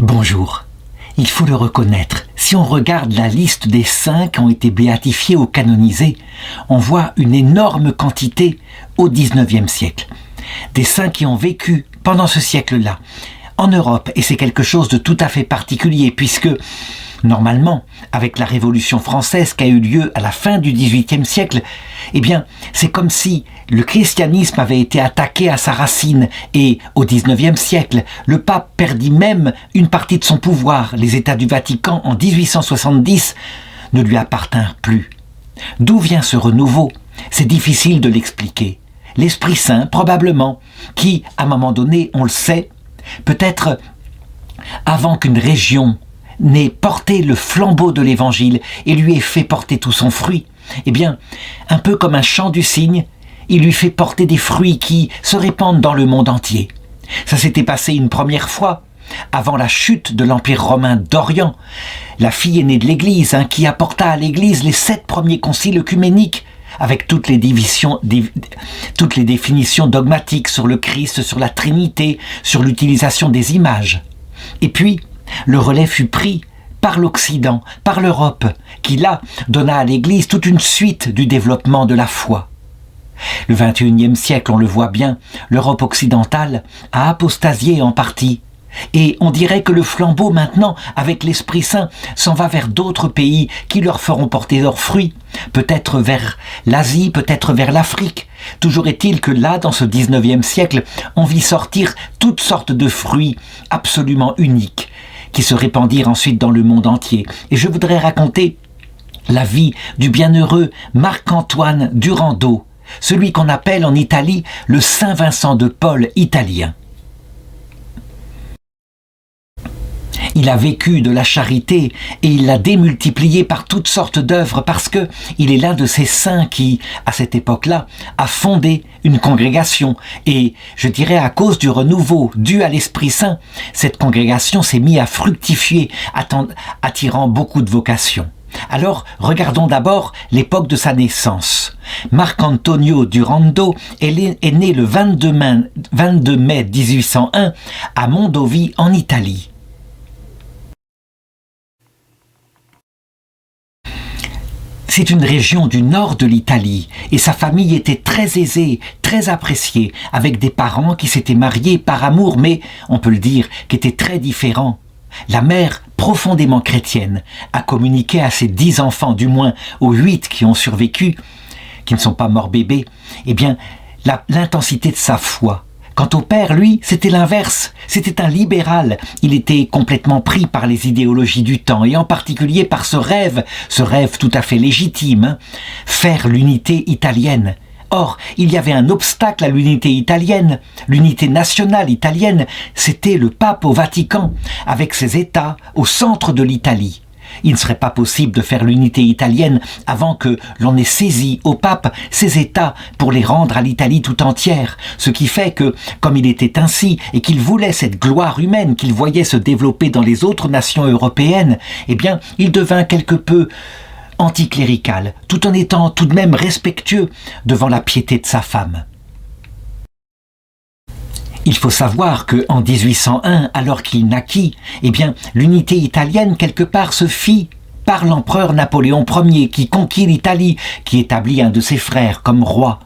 Bonjour. Il faut le reconnaître, si on regarde la liste des saints qui ont été béatifiés ou canonisés, on voit une énorme quantité au XIXe siècle. Des saints qui ont vécu pendant ce siècle-là, en Europe, et c'est quelque chose de tout à fait particulier, puisque, normalement, avec la Révolution française qui a eu lieu à la fin du XVIIIe siècle, eh bien, c'est comme si le christianisme avait été attaqué à sa racine, et au XIXe siècle, le pape perdit même une partie de son pouvoir. Les États du Vatican, en 1870, ne lui appartinrent plus. D'où vient ce renouveau? C'est difficile de l'expliquer. L'Esprit Saint, probablement, qui, à un moment donné, on le sait, peut-être avant qu'une région n'ait porté le flambeau de l'Évangile et lui ait fait porter tout son fruit, eh bien, un peu comme un chant du cygne, il lui fait porter des fruits qui se répandent dans le monde entier. Ça s'était passé une première fois, avant la chute de l'Empire romain d'Orient, la fille aînée de l'Église, qui apporta à l'Église les 7 premiers conciles œcuméniques, avec toutes les définitions dogmatiques sur le Christ, sur la Trinité, sur l'utilisation des images. Et puis, le relais fut pris par l'Occident, par l'Europe, qui là donna à l'Église toute une suite du développement de la foi. Le XXIe siècle, on le voit bien, l'Europe occidentale a apostasié en partie. Et on dirait que le flambeau maintenant, avec l'Esprit Saint, s'en va vers d'autres pays qui leur feront porter leurs fruits, peut-être vers l'Asie, peut-être vers l'Afrique. Toujours est-il que là, dans ce XIXe siècle, on vit sortir toutes sortes de fruits absolument uniques, qui se répandirent ensuite dans le monde entier. Et je voudrais raconter la vie du bienheureux Marc-Antoine Durando, celui qu'on appelle en Italie le Saint Vincent de Paul italien. Il a vécu de la charité et il l'a démultipliée par toutes sortes d'œuvres parce que il est l'un de ces saints qui, à cette époque-là, a fondé une congrégation. Et je dirais à cause du renouveau dû à l'Esprit Saint, cette congrégation s'est mise à fructifier, attirant beaucoup de vocations. Alors, regardons d'abord l'époque de sa naissance. Marc-Antonio Durando est né le 22 mai 1801 à Mondovi en Italie. C'est une région du nord de l'Italie et sa famille était très aisée, très appréciée, avec des parents qui s'étaient mariés par amour, mais, on peut le dire, qui étaient très différents. La mère, profondément chrétienne, a communiqué à ses 10 enfants, du moins aux 8 qui ont survécu, qui ne sont pas morts bébés, eh bien, l'intensité de sa foi. Quant au père, lui, c'était l'inverse. C'était un libéral. Il était complètement pris par les idéologies du temps, et en particulier par ce rêve tout à fait légitime, faire l'unité italienne. Or, il y avait un obstacle à l'unité italienne, l'unité nationale italienne, c'était le pape au Vatican, avec ses États au centre de l'Italie. Il ne serait pas possible de faire l'unité italienne avant que l'on ait saisi au pape ces États pour les rendre à l'Italie tout entière. Ce qui fait que, comme il était ainsi et qu'il voulait cette gloire humaine qu'il voyait se développer dans les autres nations européennes, eh bien, il devint quelque peu anticlérical, tout en étant tout de même respectueux devant la piété de sa femme. Il faut savoir qu'en 1801, alors qu'il naquit, eh bien, l'unité italienne, quelque part, se fit par l'empereur Napoléon Ier, qui conquit l'Italie, qui établit un de ses frères comme roi.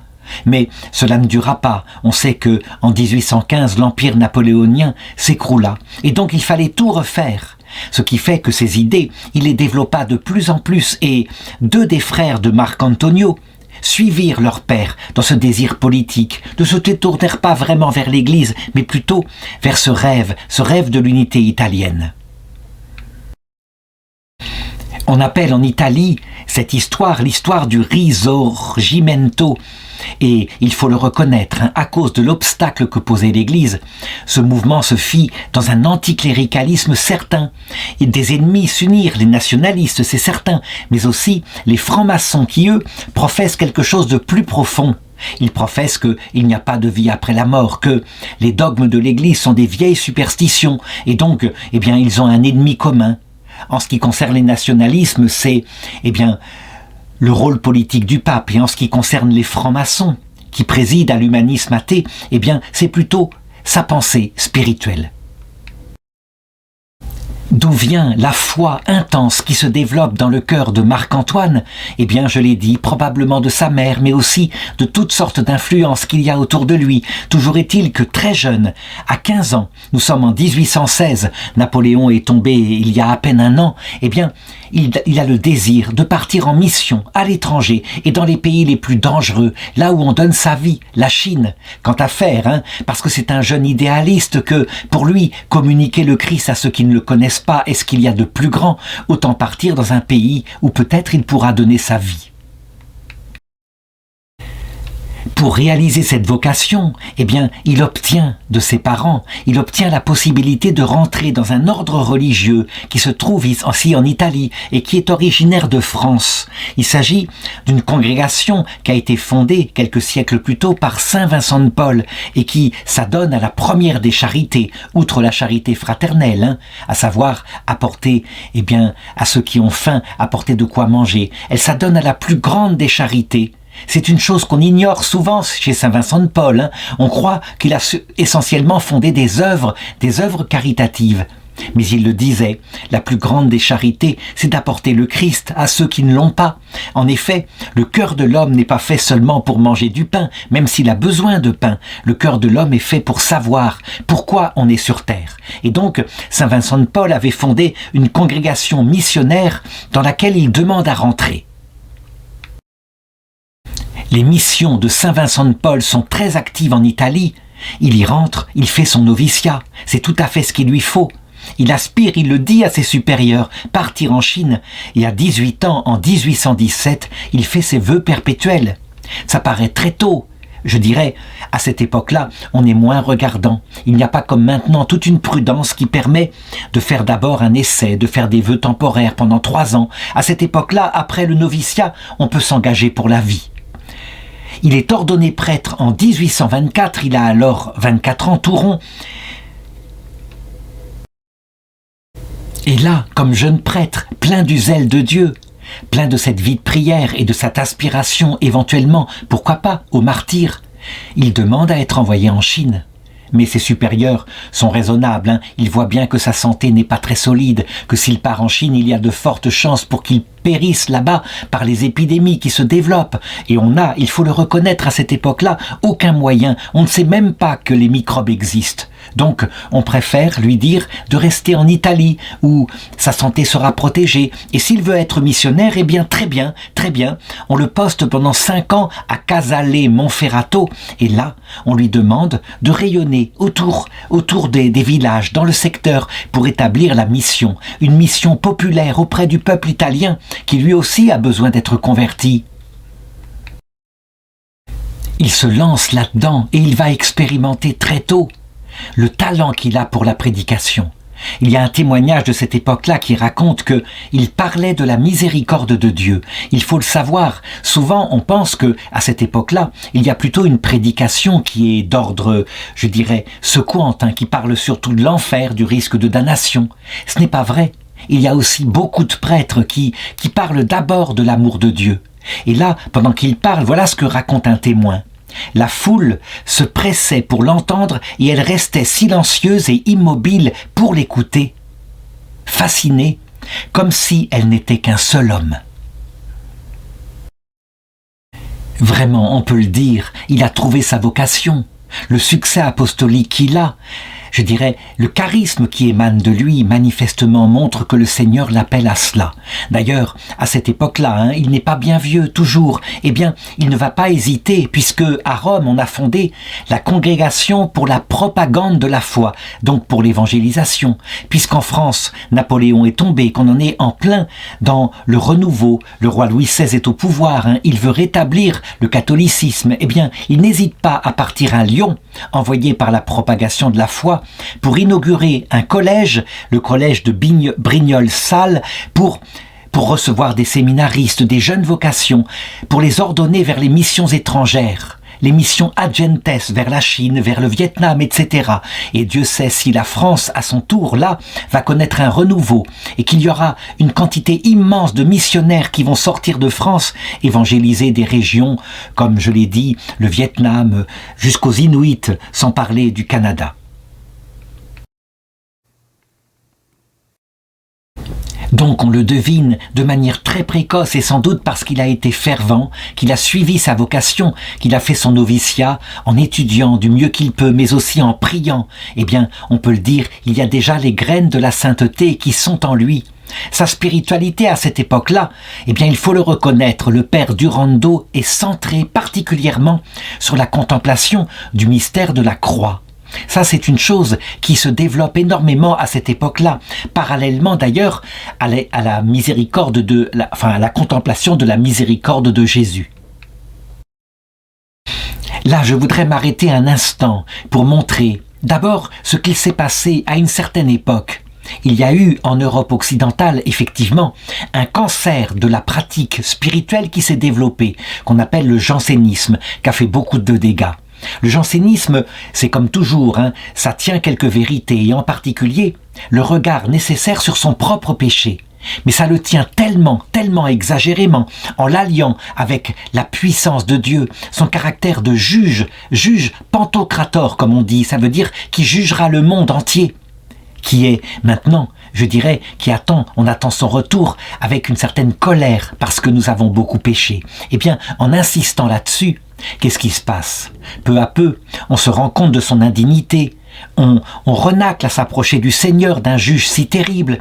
Mais cela ne dura pas. On sait que en 1815, l'empire napoléonien s'écroula, et donc il fallait tout refaire. Ce qui fait que ces idées, il les développa de plus en plus, et 2 des frères de Marc-Antonio suivirent leur père dans ce désir politique, ne se détournèrent pas vraiment vers l'Église, mais plutôt vers ce rêve de l'unité italienne. On appelle en Italie cette histoire l'histoire du Risorgimento, et il faut le reconnaître, à cause de l'obstacle que posait l'Église, ce mouvement se fit dans un anticléricalisme certain, et des ennemis s'unirent, les nationalistes, c'est certain, mais aussi les francs-maçons qui, eux, professent quelque chose de plus profond. Ils professent qu'il n'y a pas de vie après la mort, que les dogmes de l'Église sont des vieilles superstitions, et donc, eh bien, ils ont un ennemi commun. En ce qui concerne les nationalismes, c'est, eh bien, le rôle politique du pape, et en ce qui concerne les francs-maçons, qui président à l'humanisme athée, eh bien, c'est plutôt sa pensée spirituelle. D'où vient la foi intense qui se développe dans le cœur de Marc-Antoine? Eh bien, je l'ai dit, probablement de sa mère, mais aussi de toutes sortes d'influences qu'il y a autour de lui. Toujours est-il que très jeune, à 15 ans, nous sommes en 1816, Napoléon est tombé il y a à peine un an, eh bien, il a le désir de partir en mission à l'étranger et dans les pays les plus dangereux, là où on donne sa vie, la Chine. Quant à faire, parce que c'est un jeune idéaliste que, pour lui, communiquer le Christ à ceux qui ne le connaissent pas est ce qu'il y a de plus grand, autant partir dans un pays où peut-être il pourra donner sa vie. Pour réaliser cette vocation, eh bien, il obtient de ses parents, il obtient la possibilité de rentrer dans un ordre religieux qui se trouve ici en Italie et qui est originaire de France. Il s'agit d'une congrégation qui a été fondée quelques siècles plus tôt par Saint Vincent de Paul et qui s'adonne à la première des charités, outre la charité fraternelle, à savoir apporter, eh bien, à ceux qui ont faim, apporter de quoi manger. Elle s'adonne à la plus grande des charités. C'est une chose qu'on ignore souvent chez Saint Vincent de Paul. On croit qu'il a essentiellement fondé des œuvres caritatives. Mais il le disait, la plus grande des charités, c'est d'apporter le Christ à ceux qui ne l'ont pas. En effet, le cœur de l'homme n'est pas fait seulement pour manger du pain, même s'il a besoin de pain. Le cœur de l'homme est fait pour savoir pourquoi on est sur terre. Et donc, Saint Vincent de Paul avait fondé une congrégation missionnaire dans laquelle il demande à rentrer. Les missions de Saint Vincent de Paul sont très actives en Italie. Il y rentre, il fait son noviciat. C'est tout à fait ce qu'il lui faut. Il aspire, il le dit à ses supérieurs, partir en Chine. Et à 18 ans, en 1817, il fait ses vœux perpétuels. Ça paraît très tôt. Je dirais, à cette époque-là, on est moins regardant. Il n'y a pas comme maintenant toute une prudence qui permet de faire d'abord un essai, de faire des vœux temporaires pendant 3 ans. À cette époque-là, après le noviciat, on peut s'engager pour la vie. Il est ordonné prêtre en 1824, il a alors 24 ans tout rond. Et là, comme jeune prêtre, plein du zèle de Dieu, plein de cette vie de prière et de cette aspiration éventuellement, pourquoi pas, au martyr, il demande à être envoyé en Chine. Mais ses supérieurs sont raisonnables, Ils voient bien que sa santé n'est pas très solide, que s'il part en Chine, il y a de fortes chances pour qu'il périsse là-bas par les épidémies qui se développent. Et on n'a, il faut le reconnaître à cette époque-là, aucun moyen. On ne sait même pas que les microbes existent. Donc, on préfère lui dire de rester en Italie, où sa santé sera protégée. Et s'il veut être missionnaire, eh bien, très bien. On le poste pendant 5 ans à Casale Monferrato. Et là, on lui demande de rayonner autour des villages, dans le secteur, pour établir la mission. Une mission populaire auprès du peuple italien, qui lui aussi a besoin d'être converti. Il se lance là-dedans et il va expérimenter très tôt le talent qu'il a pour la prédication. Il y a un témoignage de cette époque-là qui raconte qu'il parlait de la miséricorde de Dieu. Il faut le savoir, souvent on pense que à cette époque-là, il y a plutôt une prédication qui est d'ordre, je dirais, secouante, qui parle surtout de l'enfer, du risque de damnation. Ce n'est pas vrai. Il y a aussi beaucoup de prêtres qui parlent d'abord de l'amour de Dieu. Et là, pendant qu'ils parlent, voilà ce que raconte un témoin. La foule se pressait pour l'entendre et elle restait silencieuse et immobile pour l'écouter, fascinée, comme si elle n'était qu'un seul homme. Vraiment, on peut le dire, il a trouvé sa vocation, le succès apostolique qu'il a. Je dirais, le charisme qui émane de lui, manifestement, montre que le Seigneur l'appelle à cela. D'ailleurs, à cette époque-là, il n'est pas bien vieux, toujours. Eh bien, il ne va pas hésiter, puisque à Rome, on a fondé la congrégation pour la propagande de la foi, donc pour l'évangélisation. Puisqu'en France, Napoléon est tombé, qu'on en est en plein dans le renouveau, le roi Louis XVI est au pouvoir, il veut rétablir le catholicisme. Eh bien, il n'hésite pas à partir à Lyon, envoyé par la propagation de la foi, pour inaugurer un collège, le collège de Brignoles-Salles, pour recevoir des séminaristes, des jeunes vocations, pour les ordonner vers les missions étrangères, les missions ad gentes vers la Chine, vers le Vietnam, etc. Et Dieu sait si la France, à son tour, là, va connaître un renouveau et qu'il y aura une quantité immense de missionnaires qui vont sortir de France, évangéliser des régions, comme je l'ai dit, le Vietnam, jusqu'aux Inuits, sans parler du Canada. Donc on le devine de manière très précoce et sans doute parce qu'il a été fervent, qu'il a suivi sa vocation, qu'il a fait son noviciat en étudiant du mieux qu'il peut, mais aussi en priant. Eh bien, on peut le dire, il y a déjà les graines de la sainteté qui sont en lui. Sa spiritualité à cette époque-là, eh bien, il faut le reconnaître, le père Durando est centré particulièrement sur la contemplation du mystère de la croix. Ça, c'est une chose qui se développe énormément à cette époque-là, parallèlement d'ailleurs à la miséricorde à la contemplation de la miséricorde de Jésus. Là, je voudrais m'arrêter un instant pour montrer d'abord ce qu'il s'est passé à une certaine époque. Il y a eu en Europe occidentale, effectivement, un cancer de la pratique spirituelle qui s'est développé, qu'on appelle le jansénisme, qui a fait beaucoup de dégâts. Le jansénisme, c'est comme toujours, ça tient quelques vérités, et en particulier le regard nécessaire sur son propre péché. Mais ça le tient tellement, tellement exagérément, en l'alliant avec la puissance de Dieu, son caractère de juge pantocrator, comme on dit, ça veut dire qui jugera le monde entier, qui est maintenant, je dirais, on attend son retour avec une certaine colère parce que nous avons beaucoup péché. Eh bien, en insistant là-dessus, qu'est-ce qui se passe? Peu à peu, on se rend compte de son indignité. On renacle à s'approcher du Seigneur, d'un juge si terrible,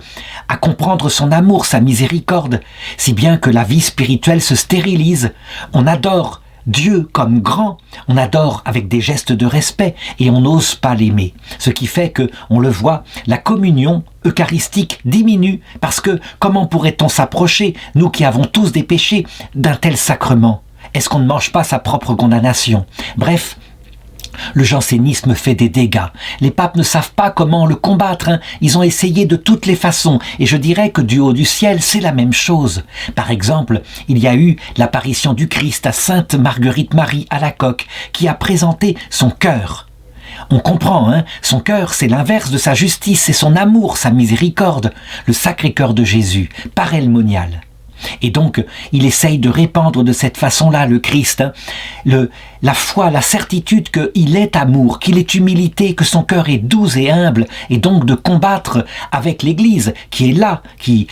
à comprendre son amour, sa miséricorde, si bien que la vie spirituelle se stérilise. On adore Dieu comme grand, on adore avec des gestes de respect et on n'ose pas l'aimer. Ce qui fait que, on le voit, la communion eucharistique diminue parce que comment pourrait-on s'approcher, nous qui avons tous des péchés, d'un tel sacrement? Est-ce qu'on ne mange pas sa propre condamnation? Bref, le jansénisme fait des dégâts. Les papes ne savent pas comment le combattre. Ils ont essayé de toutes les façons. Et je dirais que du haut du ciel, c'est la même chose. Par exemple, il y a eu l'apparition du Christ à Sainte Marguerite-Marie Alacoque, qui a présenté son cœur. On comprend, son cœur, c'est l'inverse de sa justice, c'est son amour, sa miséricorde, le Sacré-Cœur de Jésus, parémonial. Et donc, il essaye de répandre de cette façon-là le Christ, la foi, la certitude qu'il est amour, qu'il est humilité, que son cœur est doux et humble, et donc de combattre avec l'Église, qui est là, qui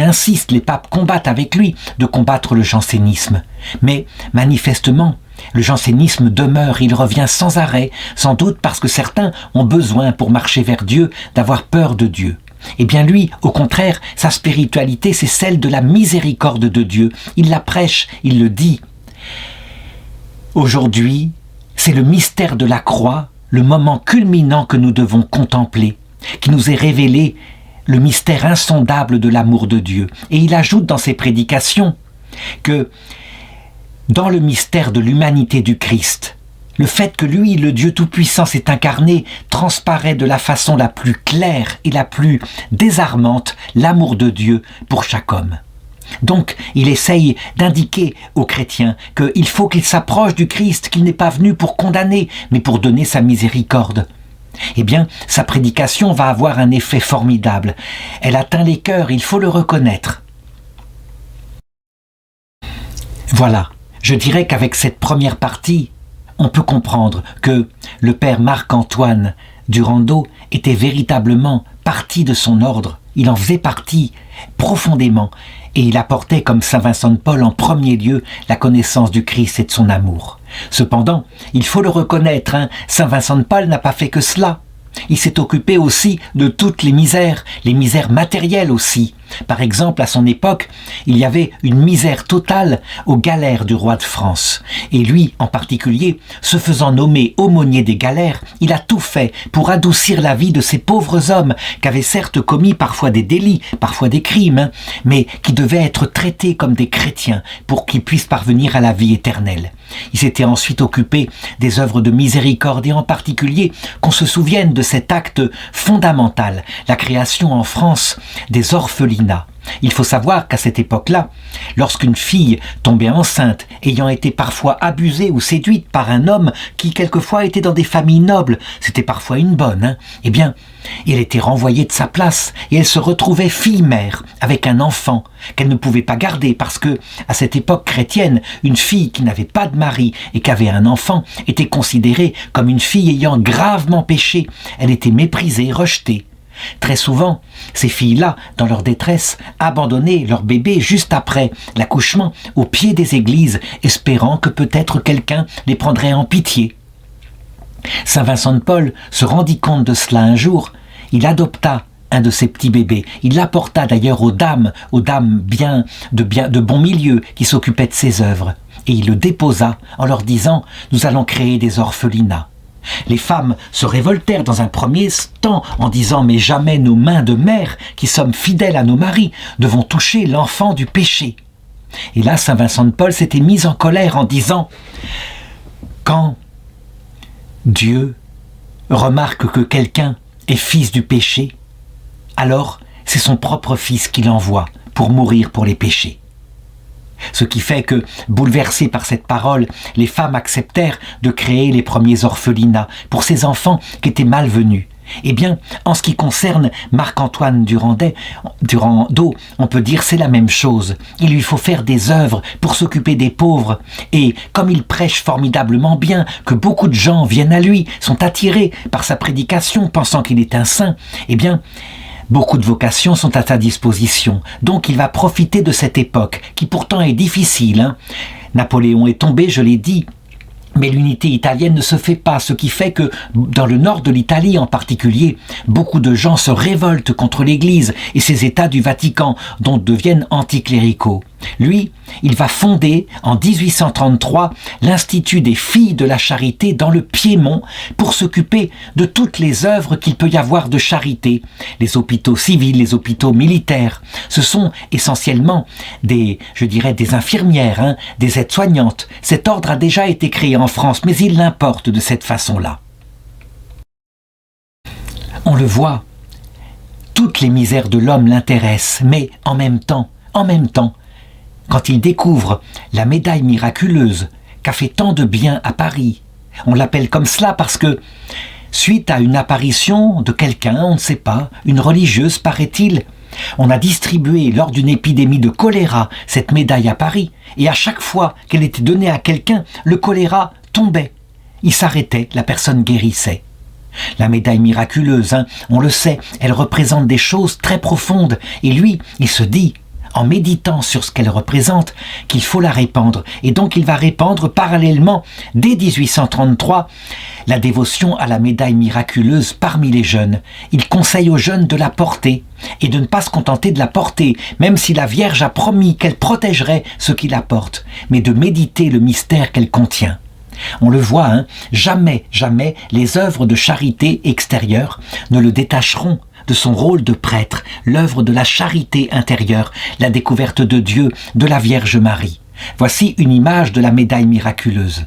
insiste, les papes combattent avec lui, de combattre le jansénisme. Mais, manifestement, le jansénisme demeure, il revient sans arrêt, sans doute parce que certains ont besoin, pour marcher vers Dieu, d'avoir peur de Dieu. Eh bien lui, au contraire, sa spiritualité, c'est celle de la miséricorde de Dieu. Il la prêche, il le dit. Aujourd'hui, c'est le mystère de la croix, le moment culminant que nous devons contempler, qui nous est révélé le mystère insondable de l'amour de Dieu. Et il ajoute dans ses prédications que dans le mystère de l'humanité du Christ, le fait que lui, le Dieu Tout-Puissant, s'est incarné, transparaît de la façon la plus claire et la plus désarmante l'amour de Dieu pour chaque homme. Donc, il essaye d'indiquer aux chrétiens qu'il faut qu'ils s'approchent du Christ, qu'il n'est pas venu pour condamner, mais pour donner sa miséricorde. Eh bien, sa prédication va avoir un effet formidable. Elle atteint les cœurs, il faut le reconnaître. Voilà, je dirais qu'avec cette première partie, on peut comprendre que le père Marc-Antoine Durando était véritablement partie de son ordre. Il en faisait partie profondément et il apportait comme saint Vincent de Paul en premier lieu la connaissance du Christ et de son amour. Cependant, il faut le reconnaître, saint Vincent de Paul n'a pas fait que cela. Il s'est occupé aussi de toutes les misères matérielles aussi. Par exemple, à son époque, il y avait une misère totale aux galères du roi de France. Et lui, en particulier, se faisant nommer aumônier des galères, il a tout fait pour adoucir la vie de ces pauvres hommes qui avaient certes commis parfois des délits, parfois des crimes, mais qui devaient être traités comme des chrétiens pour qu'ils puissent parvenir à la vie éternelle. Il s'était ensuite occupé des œuvres de miséricorde et en particulier qu'on se souvienne de cet acte fondamental, la création en France des orphelinats. Il faut savoir qu'à cette époque-là, lorsqu'une fille tombait enceinte, ayant été parfois abusée ou séduite par un homme qui quelquefois était dans des familles nobles, c'était parfois une bonne, eh bien, elle était renvoyée de sa place et elle se retrouvait fille-mère avec un enfant qu'elle ne pouvait pas garder parce que, à cette époque chrétienne, une fille qui n'avait pas de mari et qui avait un enfant était considérée comme une fille ayant gravement péché. Elle était méprisée, rejetée. Très souvent, ces filles-là, dans leur détresse, abandonnaient leur bébé juste après l'accouchement au pied des églises, espérant que peut-être quelqu'un les prendrait en pitié. Saint Vincent de Paul se rendit compte de cela un jour. Il adopta un de ces petits bébés. Il l'apporta d'ailleurs aux dames de bon milieu qui s'occupaient de ses œuvres. Et il le déposa en leur disant « Nous allons créer des orphelinats ». Les femmes se révoltèrent dans un premier temps en disant « Mais jamais nos mains de mères, qui sommes fidèles à nos maris, ne vont toucher l'enfant du péché ». Et là, Saint Vincent de Paul s'était mis en colère en disant « Quand Dieu remarque que quelqu'un est fils du péché, alors c'est son propre fils qu'il envoie pour mourir pour les péchés. » Ce qui fait que, bouleversées par cette parole, les femmes acceptèrent de créer les premiers orphelinats pour ces enfants qui étaient malvenus. Eh bien, en ce qui concerne Marc-Antoine Durando, on peut dire c'est la même chose. Il lui faut faire des œuvres pour s'occuper des pauvres. Et comme il prêche formidablement bien, que beaucoup de gens viennent à lui, sont attirés par sa prédication, pensant qu'il est un saint, eh bien, beaucoup de vocations sont à sa disposition. Donc il va profiter de cette époque, qui pourtant est difficile. Napoléon est tombé, je l'ai dit, mais l'unité italienne ne se fait pas, ce qui fait que dans le nord de l'Italie en particulier, beaucoup de gens se révoltent contre l'Église et ses États du Vatican, dont deviennent anticléricaux. Lui, il va fonder en 1833 l'Institut des Filles de la Charité dans le Piémont pour s'occuper de toutes les œuvres qu'il peut y avoir de charité. Les hôpitaux civils, les hôpitaux militaires, ce sont essentiellement des infirmières, des aides-soignantes. Cet ordre a déjà été créé en France, mais il l'importe de cette façon-là. On le voit, toutes les misères de l'homme l'intéressent, mais en même temps, quand il découvre la médaille miraculeuse qu'a fait tant de bien à Paris, on l'appelle comme cela parce que, suite à une apparition de quelqu'un, on ne sait pas, une religieuse paraît-il, on a distribué lors d'une épidémie de choléra cette médaille à Paris, et à chaque fois qu'elle était donnée à quelqu'un, le choléra tombait. Il s'arrêtait, la personne guérissait. La médaille miraculeuse, on le sait, elle représente des choses très profondes, et lui, il se dit, en méditant sur ce qu'elle représente, qu'il faut la répandre. Et donc il va répandre parallèlement, dès 1833, la dévotion à la médaille miraculeuse parmi les jeunes. Il conseille aux jeunes de la porter, et de ne pas se contenter de la porter, même si la Vierge a promis qu'elle protégerait ceux qui la portent, mais de méditer le mystère qu'elle contient. On le voit, jamais les œuvres de charité extérieure ne le détacheront de son rôle de prêtre, l'œuvre de la charité intérieure, la découverte de Dieu, de la Vierge Marie. Voici une image de la médaille miraculeuse.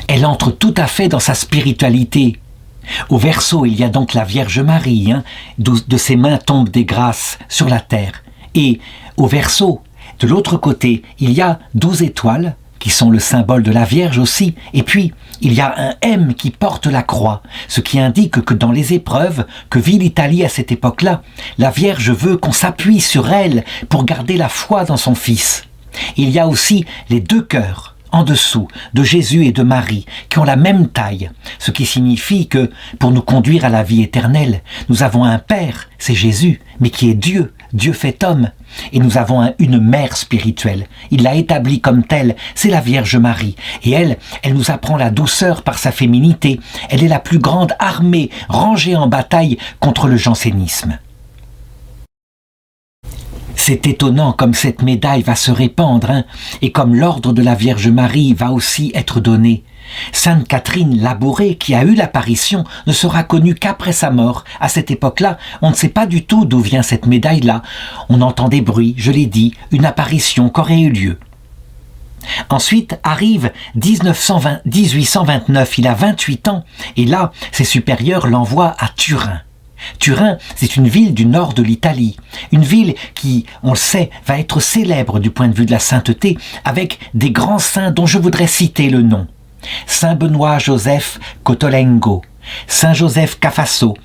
Elle entre tout à fait dans sa spiritualité. Au verso, il y a donc la Vierge Marie, de ses mains tombent des grâces sur la terre. Et au verso, de l'autre côté, il y a 12 étoiles, qui sont le symbole de la Vierge aussi, et puis il y a un M qui porte la croix, ce qui indique que dans les épreuves que vit l'Italie à cette époque-là, la Vierge veut qu'on s'appuie sur elle pour garder la foi dans son Fils. Il y a aussi les deux cœurs en dessous de Jésus et de Marie qui ont la même taille, ce qui signifie que pour nous conduire à la vie éternelle, nous avons un Père, c'est Jésus, mais qui est Dieu, Dieu fait homme, et nous avons une mère spirituelle. Il l'a établie comme telle, c'est la Vierge Marie, et elle nous apprend la douceur par sa féminité. Elle est la plus grande armée rangée en bataille contre le jansénisme. C'est étonnant comme cette médaille va se répandre, et comme l'ordre de la Vierge Marie va aussi être donné. Sainte Catherine Labouré, qui a eu l'apparition, ne sera connue qu'après sa mort. À cette époque-là, on ne sait pas du tout d'où vient cette médaille-là. On entend des bruits, je l'ai dit, une apparition qu'aurait eu lieu. Ensuite arrive 1829, il a 28 ans, et là, ses supérieurs l'envoient à Turin. Turin, c'est une ville du nord de l'Italie, une ville qui, on le sait, va être célèbre du point de vue de la sainteté, avec des grands saints dont je voudrais citer le nom. Saint Benoît Joseph Cotolengo, Saint Joseph Cafasso,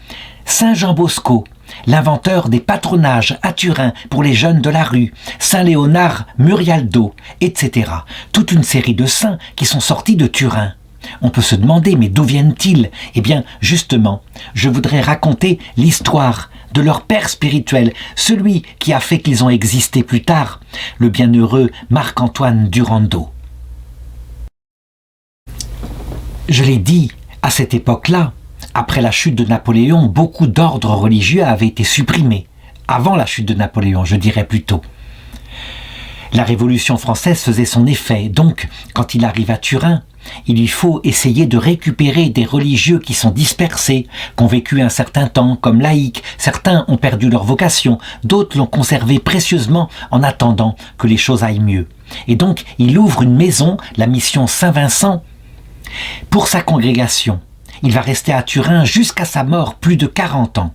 Saint Jean Bosco, l'inventeur des patronages à Turin pour les jeunes de la rue, Saint Léonard Murialdo, etc. Toute une série de saints qui sont sortis de Turin. On peut se demander, mais d'où viennent-ils? Eh bien, justement, je voudrais raconter l'histoire de leur père spirituel, celui qui a fait qu'ils ont existé plus tard, le bienheureux Marc-Antoine Durando. Je l'ai dit, à cette époque-là, après la chute de Napoléon, beaucoup d'ordres religieux avaient été supprimés. Avant la chute de Napoléon, je dirais plutôt. La Révolution française faisait son effet, donc, quand il arrive à Turin, il lui faut essayer de récupérer des religieux qui sont dispersés, qui ont vécu un certain temps comme laïcs. Certains ont perdu leur vocation, d'autres l'ont conservé précieusement en attendant que les choses aillent mieux. Et donc, il ouvre une maison, la mission Saint-Vincent, pour sa congrégation. Il va rester à Turin jusqu'à sa mort, plus de 40 ans.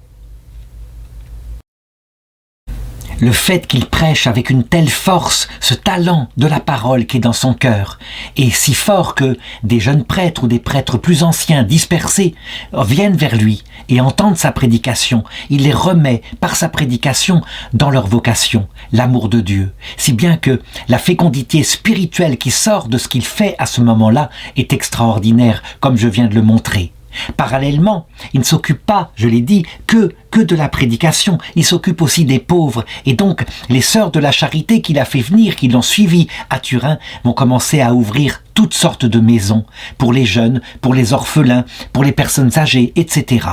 Le fait qu'il prêche avec une telle force, ce talent de la parole qui est dans son cœur, est si fort que des jeunes prêtres ou des prêtres plus anciens, dispersés, viennent vers lui et entendent sa prédication. Il les remet par sa prédication dans leur vocation, l'amour de Dieu. Si bien que la fécondité spirituelle qui sort de ce qu'il fait à ce moment-là est extraordinaire, comme je viens de le montrer. Parallèlement, il ne s'occupe pas, je l'ai dit, que de la prédication, il s'occupe aussi des pauvres. Et donc, les sœurs de la charité qu'il a fait venir, qui l'ont suivi à Turin, vont commencer à ouvrir toutes sortes de maisons, pour les jeunes, pour les orphelins, pour les personnes âgées, etc.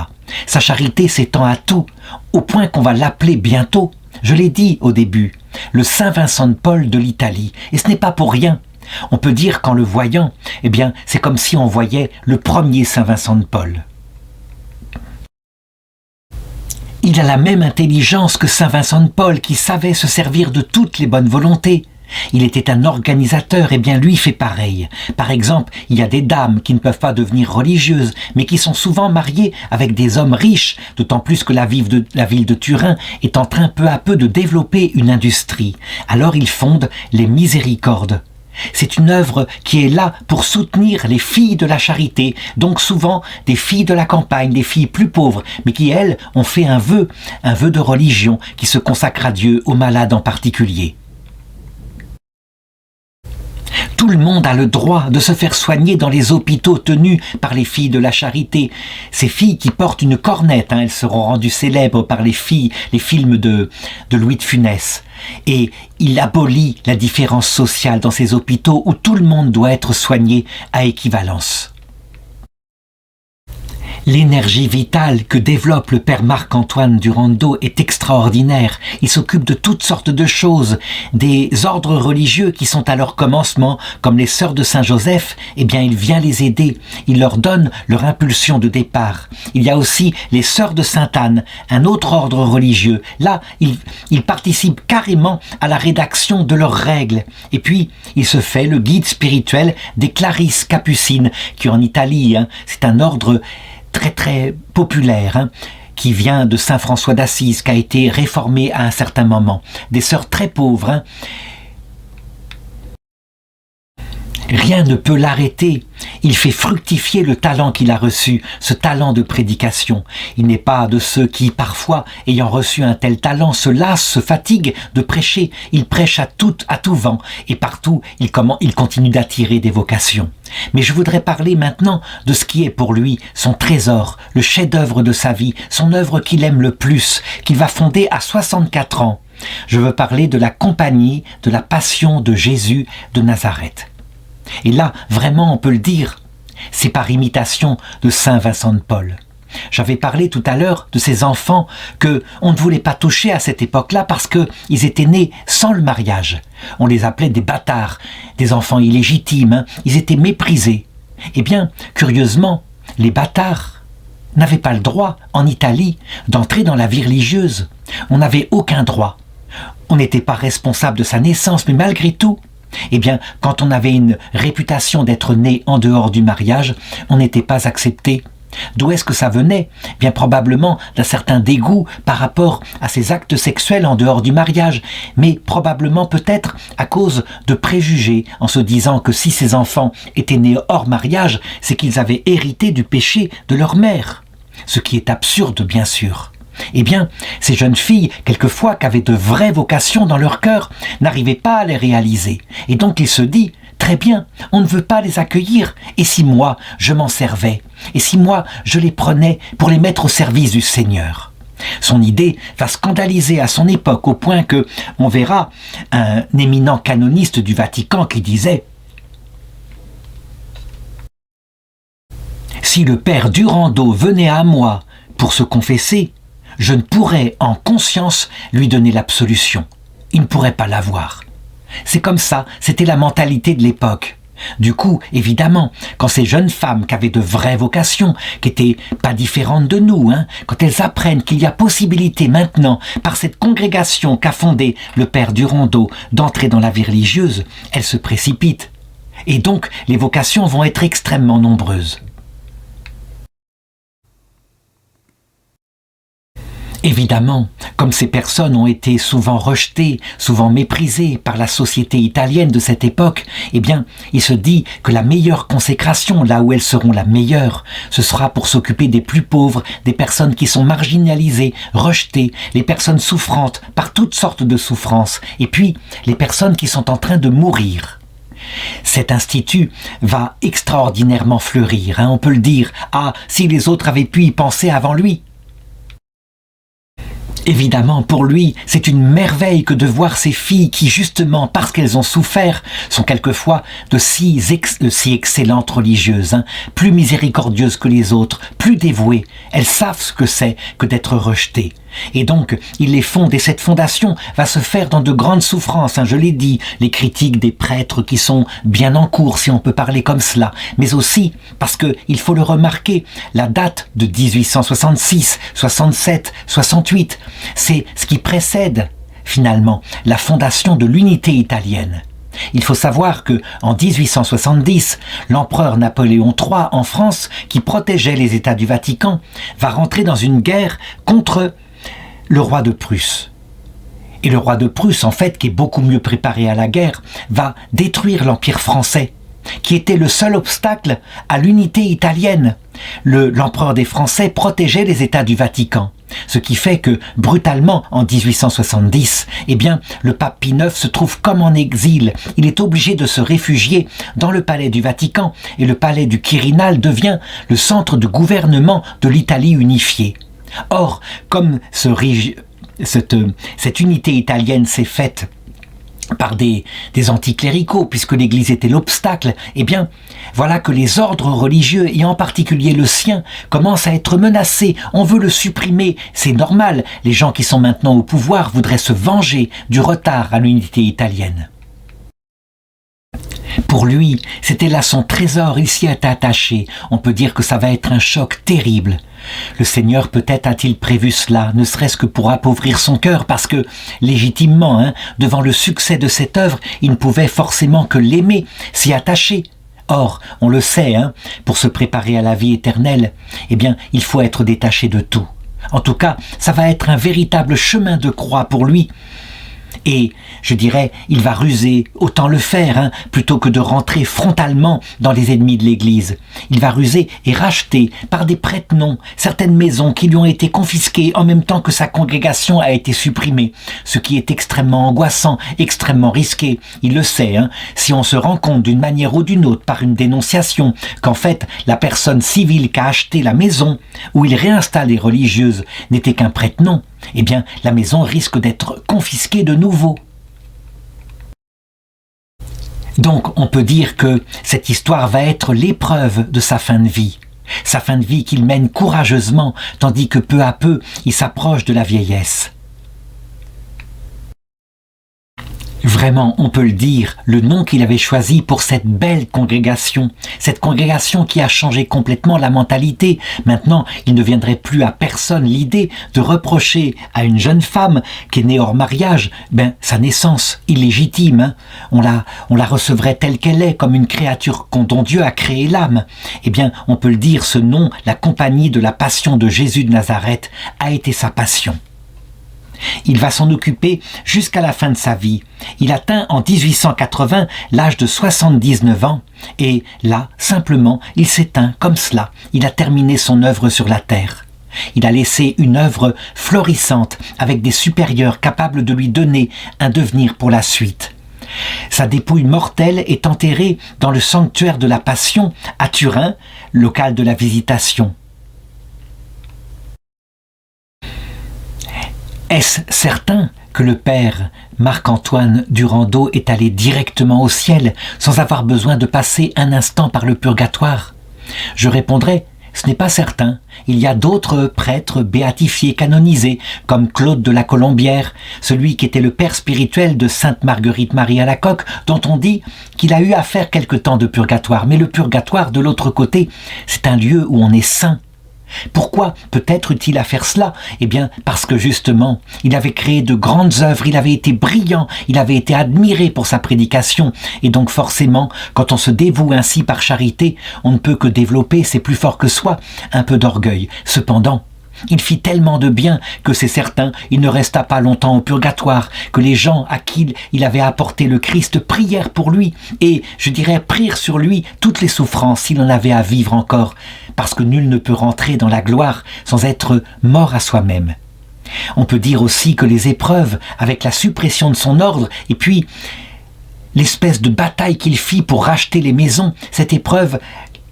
Sa charité s'étend à tout, au point qu'on va l'appeler bientôt, je l'ai dit au début, le Saint Vincent de Paul de l'Italie. Et ce n'est pas pour rien. On peut dire qu'en le voyant, eh bien, c'est comme si on voyait le premier Saint Vincent de Paul. Il a la même intelligence que Saint Vincent de Paul qui savait se servir de toutes les bonnes volontés. Il était un organisateur, et bien lui fait pareil. Par exemple, il y a des dames qui ne peuvent pas devenir religieuses, mais qui sont souvent mariées avec des hommes riches, d'autant plus que la ville de Turin est en train peu à peu de développer une industrie. Alors il fonde les Miséricordes. C'est une œuvre qui est là pour soutenir les filles de la charité, donc souvent des filles de la campagne, des filles plus pauvres, mais qui, elles, ont fait un vœu de religion qui se consacre à Dieu, aux malades en particulier. Tout le monde a le droit de se faire soigner dans les hôpitaux tenus par les filles de la charité. Ces filles qui portent une cornette, elles seront rendues célèbres par les films de Louis de Funès. Et il abolit la différence sociale dans ces hôpitaux où tout le monde doit être soigné à équivalence. L'énergie vitale que développe le père Marc-Antoine Durando est extraordinaire. Il s'occupe de toutes sortes de choses. Des ordres religieux qui sont à leur commencement, comme les sœurs de Saint-Joseph, eh bien il vient les aider. Il leur donne leur impulsion de départ. Il y a aussi les sœurs de Sainte-Anne, un autre ordre religieux. Là, il participe carrément à la rédaction de leurs règles. Et puis, il se fait le guide spirituel des Clarisses capucines, qui en Italie, c'est un ordre très très populaire, qui vient de Saint François d'Assise, qui a été réformé à un certain moment. Des sœurs très pauvres. Rien ne peut l'arrêter. Il fait fructifier le talent qu'il a reçu, ce talent de prédication. Il n'est pas de ceux qui, parfois, ayant reçu un tel talent, se lassent, se fatiguent de prêcher. Il prêche à tout vent, et partout, il continue d'attirer des vocations. Mais je voudrais parler maintenant de ce qui est pour lui son trésor, le chef-d'œuvre de sa vie, son œuvre qu'il aime le plus, qu'il va fonder à 64 ans. Je veux parler de la compagnie de la Passion de Jésus de Nazareth. Et là, vraiment, on peut le dire, c'est par imitation de Saint Vincent de Paul. J'avais parlé tout à l'heure de ces enfants qu'on ne voulait pas toucher à cette époque-là parce qu'ils étaient nés sans le mariage. On les appelait des bâtards, des enfants illégitimes, ils étaient méprisés. Eh bien, curieusement, les bâtards n'avaient pas le droit, en Italie, d'entrer dans la vie religieuse. On n'avait aucun droit. On n'était pas responsable de sa naissance, mais malgré tout, eh bien, quand on avait une réputation d'être né en dehors du mariage, on n'était pas accepté. D'où est-ce que ça venait? Bien probablement d'un certain dégoût par rapport à ces actes sexuels en dehors du mariage, mais probablement peut-être à cause de préjugés, en se disant que si ces enfants étaient nés hors mariage, c'est qu'ils avaient hérité du péché de leur mère. Ce qui est absurde, bien sûr. Eh bien, ces jeunes filles, quelquefois, qui avaient de vraies vocations dans leur cœur, n'arrivaient pas à les réaliser. Et donc il se dit, très bien, on ne veut pas les accueillir. Et si moi, je m'en servais? Et si moi, je les prenais pour les mettre au service du Seigneur? Son idée va scandaliser à son époque au point que on verra un éminent canoniste du Vatican qui disait: si le père Durando venait à moi pour se confesser, je ne pourrais en conscience lui donner l'absolution. Il ne pourrait pas l'avoir. C'est comme ça, c'était la mentalité de l'époque. Du coup, évidemment, quand ces jeunes femmes qui avaient de vraies vocations, qui étaient pas différentes de nous, quand elles apprennent qu'il y a possibilité maintenant, par cette congrégation qu'a fondée le père Durando, d'entrer dans la vie religieuse, elles se précipitent. Et donc, les vocations vont être extrêmement nombreuses. Évidemment, comme ces personnes ont été souvent rejetées, souvent méprisées par la société italienne de cette époque, eh bien, il se dit que la meilleure consécration, là où elles seront la meilleure, ce sera pour s'occuper des plus pauvres, des personnes qui sont marginalisées, rejetées, les personnes souffrantes par toutes sortes de souffrances, et puis les personnes qui sont en train de mourir. Cet institut va extraordinairement fleurir, on peut le dire. Ah, si les autres avaient pu y penser avant lui! Évidemment, pour lui, c'est une merveille que de voir ces filles qui, justement, parce qu'elles ont souffert, sont quelquefois de si excellentes religieuses, plus miséricordieuses que les autres, plus dévouées. Elles savent ce que c'est que d'être rejetées. Et donc, ils les fondent, et cette fondation va se faire dans de grandes souffrances, je l'ai dit, les critiques des prêtres qui sont bien en cours, si on peut parler comme cela, mais aussi, parce que, il faut le remarquer, la date de 1866, 67, 68, c'est ce qui précède, finalement, la fondation de l'unité italienne. Il faut savoir que, en 1870, l'empereur Napoléon III en France, qui protégeait les États du Vatican, va rentrer dans une guerre contre le roi de Prusse. Et le roi de Prusse, en fait, qui est beaucoup mieux préparé à la guerre, va détruire l'Empire français, qui était le seul obstacle à l'unité italienne. L'empereur des Français protégeait les États du Vatican. Ce qui fait que, brutalement, en 1870, eh bien, le pape Pie IX se trouve comme en exil. Il est obligé de se réfugier dans le palais du Vatican, et le palais du Quirinal devient le centre de gouvernement de l'Italie unifiée. Or, comme cette unité italienne s'est faite par des anticléricaux, puisque l'Église était l'obstacle, eh bien, voilà que les ordres religieux, et en particulier le sien, commencent à être menacés. On veut le supprimer, c'est normal. Les gens qui sont maintenant au pouvoir voudraient se venger du retard à l'unité italienne. Pour lui, c'était là son trésor, il s'y est attaché. On peut dire que ça va être un choc terrible. Le Seigneur peut-être a-t-il prévu cela, ne serait-ce que pour appauvrir son cœur, parce que, légitimement, devant le succès de cette œuvre, il ne pouvait forcément que l'aimer, s'y attacher. Or, on le sait, pour se préparer à la vie éternelle, eh bien, il faut être détaché de tout. En tout cas, ça va être un véritable chemin de croix pour lui. Et, je dirais, il va ruser, autant le faire, plutôt que de rentrer frontalement dans les ennemis de l'Église. Il va ruser et racheter par des prête-noms certaines maisons qui lui ont été confisquées en même temps que sa congrégation a été supprimée. Ce qui est extrêmement angoissant, extrêmement risqué. Il le sait, si on se rend compte d'une manière ou d'une autre par une dénonciation qu'en fait la personne civile qui a acheté la maison où il réinstalle les religieuses n'était qu'un prête-nom, eh bien, la maison risque d'être confisquée de nouveau. Donc, on peut dire que cette histoire va être l'épreuve de sa fin de vie. Sa fin de vie qu'il mène courageusement, tandis que peu à peu, il s'approche de la vieillesse. Vraiment, on peut le dire, le nom qu'il avait choisi pour cette belle congrégation, cette congrégation qui a changé complètement la mentalité. Maintenant, il ne viendrait plus à personne l'idée de reprocher à une jeune femme qui est née hors mariage, sa naissance illégitime. On la recevrait telle qu'elle est, comme une créature dont Dieu a créé l'âme. Eh bien, on peut le dire, ce nom, la compagnie de la passion de Jésus de Nazareth, a été sa passion. Il va s'en occuper jusqu'à la fin de sa vie. Il atteint en 1880 l'âge de 79 ans et là, simplement, il s'éteint comme cela. Il a terminé son œuvre sur la terre. Il a laissé une œuvre florissante avec des supérieurs capables de lui donner un devenir pour la suite. Sa dépouille mortelle est enterrée dans le sanctuaire de la Passion à Turin, local de la Visitation. Est-ce certain que le père Marc-Antoine Durando est allé directement au ciel sans avoir besoin de passer un instant par le purgatoire? Je répondrai, ce n'est pas certain. Il y a d'autres prêtres béatifiés, canonisés, comme Claude de la Colombière, celui qui était le père spirituel de Sainte Marguerite-Marie Alacoque, dont on dit qu'il a eu à faire quelque temps de purgatoire. Mais le purgatoire, de l'autre côté, c'est un lieu où on est saint. Pourquoi peut-être eut-il à faire cela? Eh bien, parce que justement, il avait créé de grandes œuvres, il avait été brillant, il avait été admiré pour sa prédication, et donc forcément, quand on se dévoue ainsi par charité, on ne peut que développer, c'est plus fort que soi, un peu d'orgueil. Cependant, il fit tellement de bien que c'est certain, il ne resta pas longtemps au purgatoire, que les gens à qui il avait apporté le Christ prièrent pour lui, et, je dirais, prirent sur lui toutes les souffrances s'il en avait à vivre encore, parce que nul ne peut rentrer dans la gloire sans être mort à soi-même. On peut dire aussi que les épreuves, avec la suppression de son ordre, et puis l'espèce de bataille qu'il fit pour racheter les maisons, cette épreuve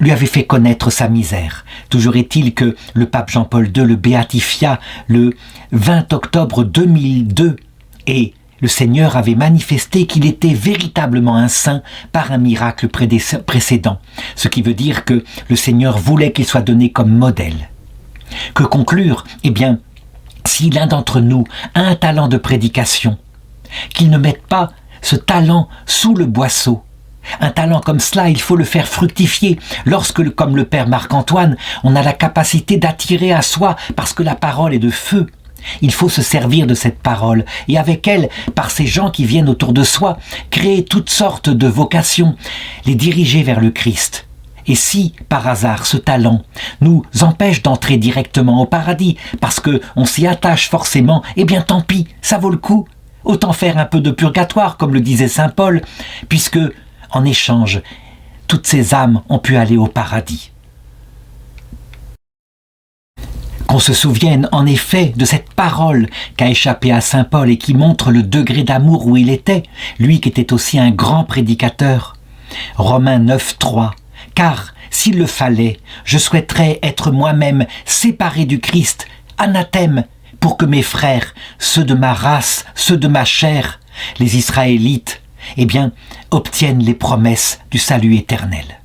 lui avait fait connaître sa misère. Toujours est-il que le pape Jean-Paul II le béatifia le 20 octobre 2002 et le Seigneur avait manifesté qu'il était véritablement un saint par un miracle précédent, ce qui veut dire que le Seigneur voulait qu'il soit donné comme modèle. Que conclure? Eh bien, si l'un d'entre nous a un talent de prédication, qu'il ne mette pas ce talent sous le boisseau. Un talent comme cela, il faut le faire fructifier. Lorsque, comme le père Marc-Antoine, on a la capacité d'attirer à soi parce que la parole est de feu, il faut se servir de cette parole et avec elle, par ces gens qui viennent autour de soi, créer toutes sortes de vocations, les diriger vers le Christ. Et si, par hasard, ce talent nous empêche d'entrer directement au paradis parce qu'on s'y attache forcément, eh bien tant pis, ça vaut le coup. Autant faire un peu de purgatoire, comme le disait saint Paul, puisque en échange, toutes ces âmes ont pu aller au paradis. Qu'on se souvienne en effet de cette parole qu'a échappé à saint Paul et qui montre le degré d'amour où il était, lui qui était aussi un grand prédicateur. Romains 9, 3. Car, s'il le fallait, je souhaiterais être moi-même séparé du Christ, anathème, pour que mes frères, ceux de ma race, ceux de ma chair, les Israélites, eh bien, obtiennent les promesses du salut éternel.